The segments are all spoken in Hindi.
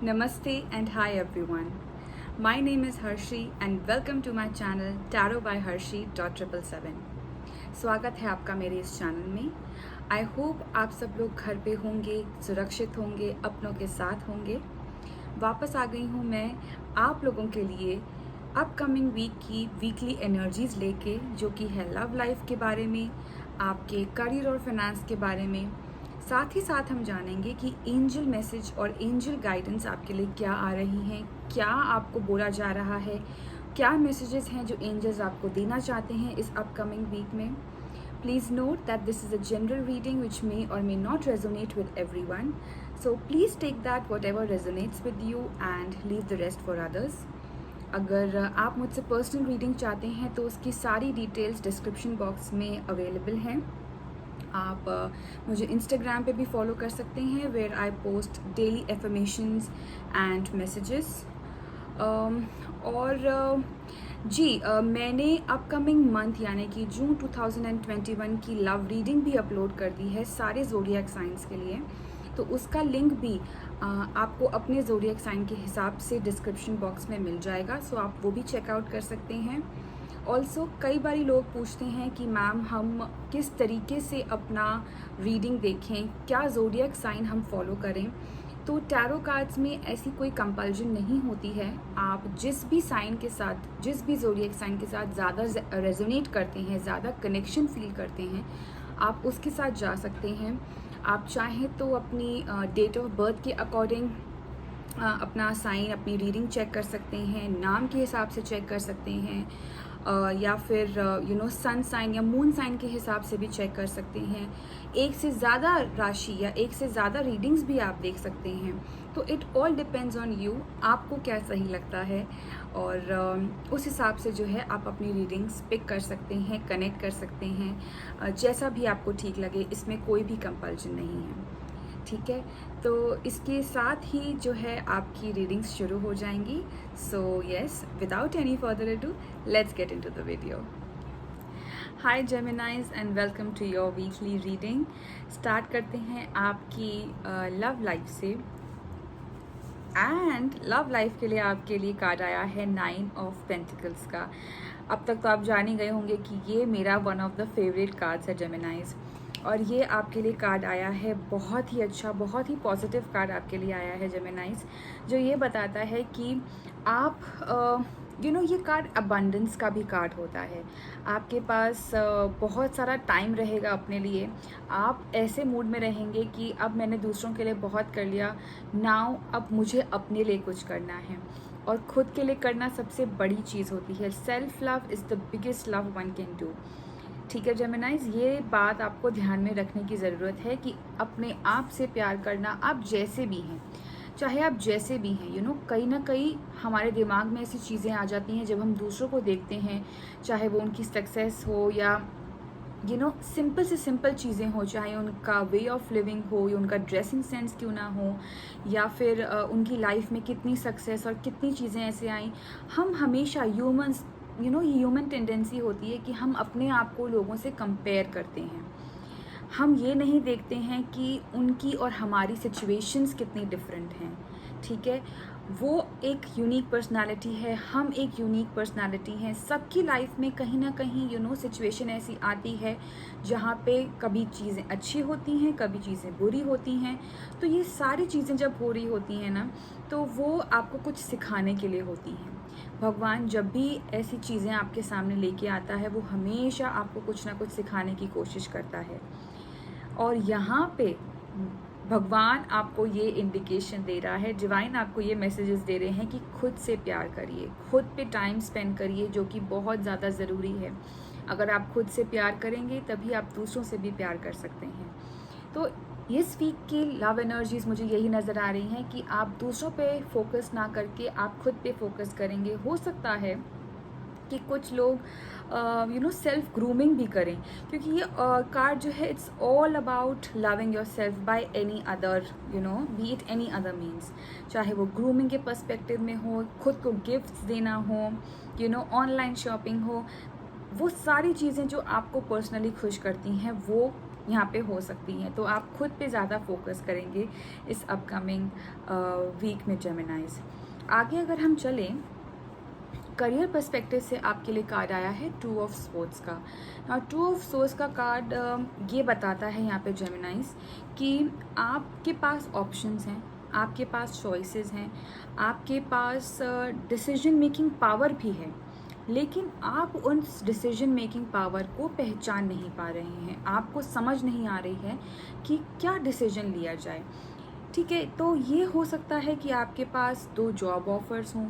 Namaste and hi everyone. My name is Harshi and welcome to my channel Tarot by Harshi.777. स्वागत है आपका मेरे इस चैनल में। आई होप आप सब लोग घर पे होंगे, सुरक्षित होंगे, अपनों के साथ होंगे। वापस आ गई हूँ मैं आप लोगों के लिए अपकमिंग वीक की वीकली एनर्जीज लेके, जो कि है लव लाइफ के बारे में, आपके करियर और फाइनेंस के बारे में। साथ ही साथ हम जानेंगे कि एंजल मैसेज और एंजल गाइडेंस आपके लिए क्या आ रही हैं, क्या आपको बोला जा रहा है, क्या मैसेजेस हैं जो एंजल्स आपको देना चाहते हैं इस अपकमिंग वीक में। Please note that this is a general reading which may or may not resonate with everyone, so please take that whatever resonates with you and leave the rest for others. अगर आप मुझसे पर्सनल रीडिंग चाहते हैं तो उसकी सारी डिटेल्स डिस्क्रिप्शन बॉक्स में अवेलेबल हैं। आप मुझे इंस्टाग्राम पे भी फॉलो कर सकते हैं, where I post daily affirmations and messages. मैंने अपकमिंग मंथ यानी कि जून 2021 की लव रीडिंग भी अपलोड कर दी है सारे ज़ोडिएक साइंस के लिए, तो उसका लिंक भी आपको अपने ज़ोडिएक साइन के हिसाब से डिस्क्रिप्शन बॉक्स में मिल जाएगा, सो आप वो भी चेकआउट कर सकते हैं। ऑल्सो कई बारी लोग पूछते हैं कि मैम हम किस तरीके से अपना रीडिंग देखें, क्या ज़ोडिएक साइन हम फॉलो करें। तो टैरो कार्ड्स में ऐसी कोई कंपल्जन नहीं होती है। आप जिस भी साइन के साथ, जिस भी ज़ोडिएक साइन के साथ ज़्यादा रेजोनेट करते हैं, ज़्यादा कनेक्शन फील करते हैं, आप उसके साथ जा सकते हैं। आप चाहें तो अपनी डेट ऑफ बर्थ के अकॉर्डिंग अपना साइन, अपनी रीडिंग चेक कर सकते हैं, नाम के हिसाब से चेक कर सकते हैं, या फिर सन साइन या मून साइन के हिसाब से भी चेक कर सकते हैं। एक से ज़्यादा राशि या एक से ज़्यादा रीडिंग्स भी आप देख सकते हैं। तो it all depends on you, आपको क्या सही लगता है, और उस हिसाब से जो है आप अपनी रीडिंग्स पिक कर सकते हैं, कनेक्ट कर सकते हैं, जैसा भी आपको ठीक लगे। इसमें कोई भी कंपल्जन नहीं है, ठीक है। तो इसके साथ ही जो है आपकी रीडिंग्स शुरू हो जाएंगी। So yes, without any further ado, let's get into the video. Hi Geminis and welcome to your weekly reading. Start करते हैं आपकी लव लाइफ से। एंड लव लाइफ के लिए आपके लिए कार्ड आया है 9 ऑफ पेंटिकल्स का। अब तक तो आप जान ही गए होंगे कि ये मेरा one of the favourite cards है जेमिनाइज, और ये आपके लिए कार्ड आया है बहुत ही अच्छा, बहुत ही पॉजिटिव कार्ड आपके लिए आया है जेमिनाइज, जो ये बताता है कि आप ये कार्ड अबंडेंस का भी कार्ड होता है। आपके पास बहुत सारा टाइम रहेगा अपने लिए। आप ऐसे मूड में रहेंगे कि अब मैंने दूसरों के लिए बहुत कर लिया, नाउ अब मुझे अपने लिए कुछ करना है, और खुद के लिए करना सबसे बड़ी चीज़ होती है। Self love is the biggest love one can do. ठीक है जेमिनाइज, ये बात आपको ध्यान में रखने की ज़रूरत है कि अपने आप से प्यार करना, आप जैसे भी हैं, चाहे आप जैसे भी हैं, कहीं ना कहीं हमारे दिमाग में ऐसी चीज़ें आ जाती हैं जब हम दूसरों को देखते हैं, चाहे वो उनकी सक्सेस हो या सिंपल से सिंपल चीज़ें हो, चाहे उनका वे ऑफ लिविंग हो या उनका ड्रेसिंग सेंस क्यों ना हो, या फिर उनकी लाइफ में कितनी सक्सेस और कितनी चीज़ें ऐसे आई। हम हमेशा ह्यूमन टेंडेंसी होती है कि हम अपने आप को लोगों से कंपेयर करते हैं। हम ये नहीं देखते हैं कि उनकी और हमारी सिचुएशंस कितनी डिफरेंट हैं, ठीक है। वो एक यूनिक पर्सनालिटी है, हम एक यूनिक पर्सनालिटी हैं। सबकी लाइफ में कहीं ना कहीं सिचुएशन ऐसी आती है जहाँ पे कभी चीज़ें अच्छी होती हैं, कभी चीज़ें बुरी होती हैं। तो ये सारी चीज़ें जब हो रही होती हैं ना, तो वो आपको कुछ सिखाने के लिए होती हैं। भगवान जब भी ऐसी चीज़ें आपके सामने लेके आता है, वो हमेशा आपको कुछ ना कुछ सिखाने की कोशिश करता है। और यहाँ पे भगवान आपको ये इंडिकेशन दे रहा है, डिवाइन आपको ये मैसेजेस दे रहे हैं कि खुद से प्यार करिए, खुद पे टाइम स्पेंड करिए, जो कि बहुत ज़्यादा ज़रूरी है। अगर आप खुद से प्यार करेंगे तभी आप दूसरों से भी प्यार कर सकते हैं। तो इस वीक की लव एनर्जीज मुझे यही नज़र आ रही हैं कि आप दूसरों पे फोकस ना करके आप खुद पे फोकस करेंगे। हो सकता है कि कुछ लोग सेल्फ ग्रूमिंग भी करें, क्योंकि ये कार्ड जो है it's all about loving your self by any other B it any other means, चाहे वो ग्रूमिंग के पर्सपेक्टिव में हो, खुद को गिफ्ट्स देना हो, ऑनलाइन शॉपिंग हो, वो सारी चीज़ें जो आपको पर्सनली खुश करती हैं वो यहाँ पे हो सकती हैं। तो आप खुद पे ज़्यादा फोकस करेंगे इस अपकमिंग वीक में जेमिनाइज। आगे अगर हम चलें, करियर पर्सपेक्टिव से आपके लिए कार्ड आया है टू ऑफ स्वॉर्ड्स का। और टू ऑफ स्वॉर्ड्स का कार्ड ये बताता है यहाँ पे जेमिनाइज कि आपके पास ऑप्शंस हैं, आपके पास चॉइसेस हैं, आपके पास डिसीजन मेकिंग पावर भी है, लेकिन आप उस डिसीजन मेकिंग पावर को पहचान नहीं पा रहे हैं, आपको समझ नहीं आ रही है कि क्या डिसीजन लिया जाए। ठीक है, तो ये हो सकता है कि आपके पास 2 जॉब ऑफर्स हों,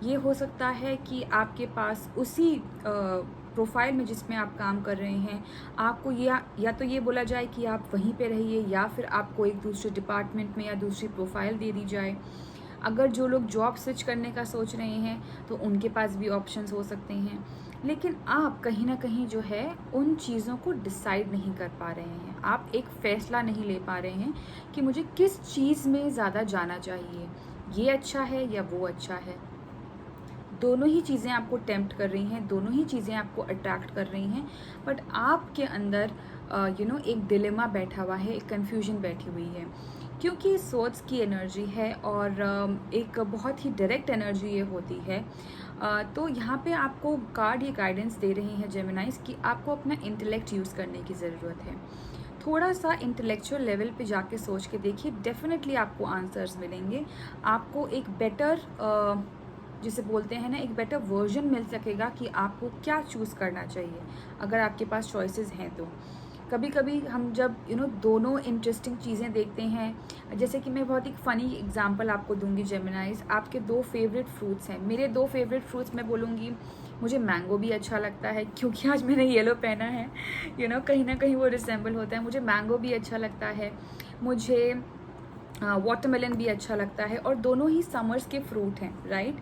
ये हो सकता है कि आपके पास उसी प्रोफाइल में जिसमें आप काम कर रहे हैं, आपको या तो ये बोला जाए कि आप वहीं पे रहिए, या फिर आपको एक दूसरे डिपार्टमेंट में या दूसरी प्रोफाइल दे दी जाए। अगर जो लोग जॉब स्विच करने का सोच रहे हैं तो उनके पास भी ऑप्शंस हो सकते हैं, लेकिन आप कहीं ना कहीं जो है उन चीज़ों को डिसाइड नहीं कर पा रहे हैं, आप एक फ़ैसला नहीं ले पा रहे हैं कि मुझे किस चीज़ में ज़्यादा जाना चाहिए, ये अच्छा है या वो अच्छा है। दोनों ही चीज़ें आपको टेम्प्ट कर रही हैं, दोनों ही चीज़ें आपको अट्रैक्ट कर रही हैं, बट आपके अंदर एक डिलेमा बैठा हुआ है, एक कन्फ्यूजन बैठी हुई है, क्योंकि स्वॉर्ड्स की एनर्जी है और एक बहुत ही डायरेक्ट एनर्जी ये होती है। तो यहाँ पे आपको कार्ड ये गाइडेंस दे रहे हैं जेमिनाइज कि आपको अपना इंटेलेक्ट यूज़ करने की ज़रूरत है। थोड़ा सा इंटेलेक्चुअल लेवल पे जाके सोच के देखिए, डेफिनेटली आपको आंसर्स मिलेंगे, आपको एक बेटर जिसे बोलते हैं ना, एक बेटर वर्जन मिल सकेगा कि आपको क्या चूज़ करना चाहिए अगर आपके पास चॉइसेस हैं तो। कभी कभी हम जब दोनों इंटरेस्टिंग चीज़ें देखते हैं, जैसे कि मैं बहुत एक फ़नी एग्जांपल आपको दूंगी जेमिनाइज, आपके 2 फेवरेट फ्रूट्स हैं। मेरे 2 फेवरेट फ्रूट्स मैं बोलूँगी, मुझे मैंगो भी अच्छा लगता है क्योंकि आज मैंने येलो पहना है, कहीं ना कहीं वो रिसेंबल होता है। मुझे मैंगो भी अच्छा लगता है, मुझे वाटरमेलन भी अच्छा लगता है, और दोनों ही समर्स के फ्रूट हैं, राइट।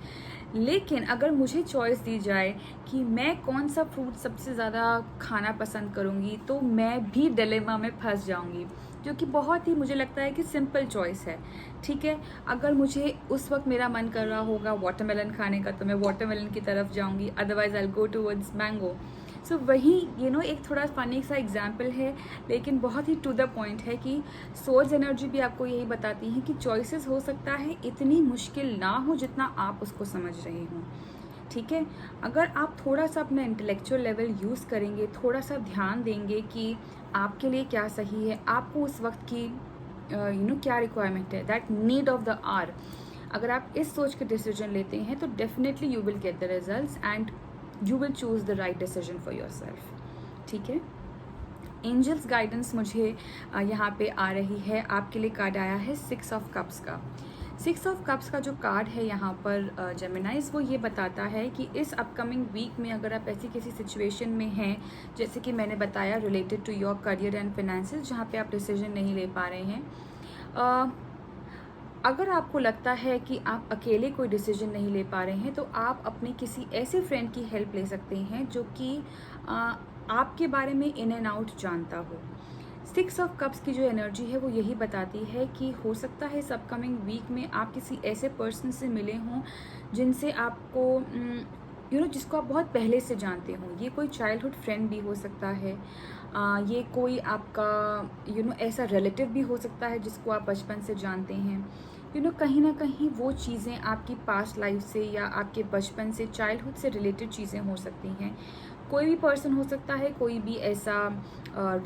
लेकिन अगर मुझे चॉइस दी जाए कि मैं कौन सा फ्रूट सबसे ज़्यादा खाना पसंद करूँगी, तो मैं भी डिलेमा में फंस जाऊँगी, जो कि बहुत ही मुझे लगता है कि सिंपल चॉइस है। ठीक है, अगर मुझे उस वक्त मेरा मन कर रहा होगा वाटरमेलन खाने का तो मैं वाटरमेलन की तरफ जाऊँगी, otherwise I will go towards mango. So वही एक थोड़ा फनी सा एग्जाम्पल है, लेकिन बहुत ही टू द पॉइंट है कि सोर्स एनर्जी भी आपको यही बताती है कि चॉइसेस हो सकता है इतनी मुश्किल ना हो जितना आप उसको समझ रहे हो। ठीक है, अगर आप थोड़ा सा अपना इंटेलेक्चुअल लेवल यूज़ करेंगे, थोड़ा सा ध्यान देंगे कि आपके लिए क्या सही है, आपको उस वक्त की क्या रिक्वायरमेंट है, that need of the hour, अगर आप इस सोच के डिसीजन लेते हैं तो definitely you will get the results and you will choose the right decision for yourself. ठीक है, एंजल्स गाइडेंस मुझे यहाँ पे आ रही है, आपके लिए कार्ड आया है 6 ऑफ कप्स का। 6 ऑफ कप्स का जो कार्ड है यहाँ पर जेमिनाइज, वो ये बताता है कि इस अपकमिंग वीक में अगर आप ऐसी किसी सिचुएशन में हैं, जैसे कि मैंने बताया related to your career and finances, जहाँ पे आप डिसीजन नहीं ले पा रहे हैं, अगर आपको लगता है कि आप अकेले कोई डिसीजन नहीं ले पा रहे हैं, तो आप अपने किसी ऐसे फ्रेंड की हेल्प ले सकते हैं जो कि आपके बारे में इन एंड आउट जानता हो। 6 ऑफ कप्स की जो एनर्जी है वो यही बताती है कि हो सकता है इस अपकमिंग वीक में आप किसी ऐसे पर्सन से मिले हों जिनसे आपको जिसको आप बहुत पहले से जानते हो। ये कोई चाइल्डहुड फ्रेंड भी हो सकता है, ये कोई आपका ऐसा रिलेटिव भी हो सकता है जिसको आप बचपन से जानते हैं। कहीं ना कहीं वो चीज़ें आपकी पास्ट लाइफ से या आपके बचपन से, चाइल्डहुड से रिलेटेड चीज़ें हो सकती हैं। कोई भी पर्सन हो सकता है, कोई भी ऐसा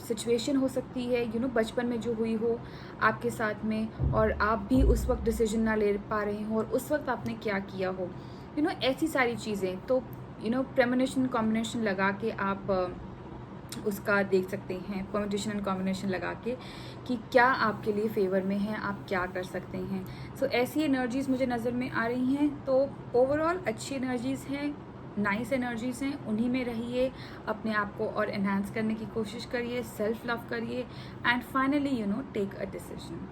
सिचुएशन हो सकती है बचपन में जो हुई हो आपके साथ में, और आप भी उस वक्त डिसीजन ना ले पा रहे हो और उस वक्त आपने क्या किया हो, ऐसी सारी चीज़ें। तो प्रेमोनिशन कॉम्बिनेशन लगा के आप उसका देख सकते हैं, परम्यूटेशन एंड कॉम्बिनेशन लगा के, कि क्या आपके लिए फेवर में है, आप क्या कर सकते हैं। सो ऐसी एनर्जीज़ मुझे नज़र में आ रही हैं। तो ओवरऑल अच्छी एनर्जीज़ हैं, नाइस एनर्जीज़ हैं, उन्हीं में रहिए, अपने आप को और एनहांस करने की कोशिश करिए, सेल्फ लव करिए and finally take a decision.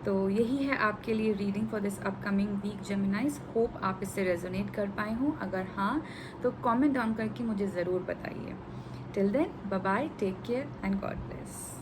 तो यही है आपके लिए reading for this upcoming week Geminis. Hope आप इससे रेजोनेट कर पाए हों, अगर हाँ तो कमेंट डाउन करके मुझे ज़रूर बताइए। Till then, bye bye, take care and God bless.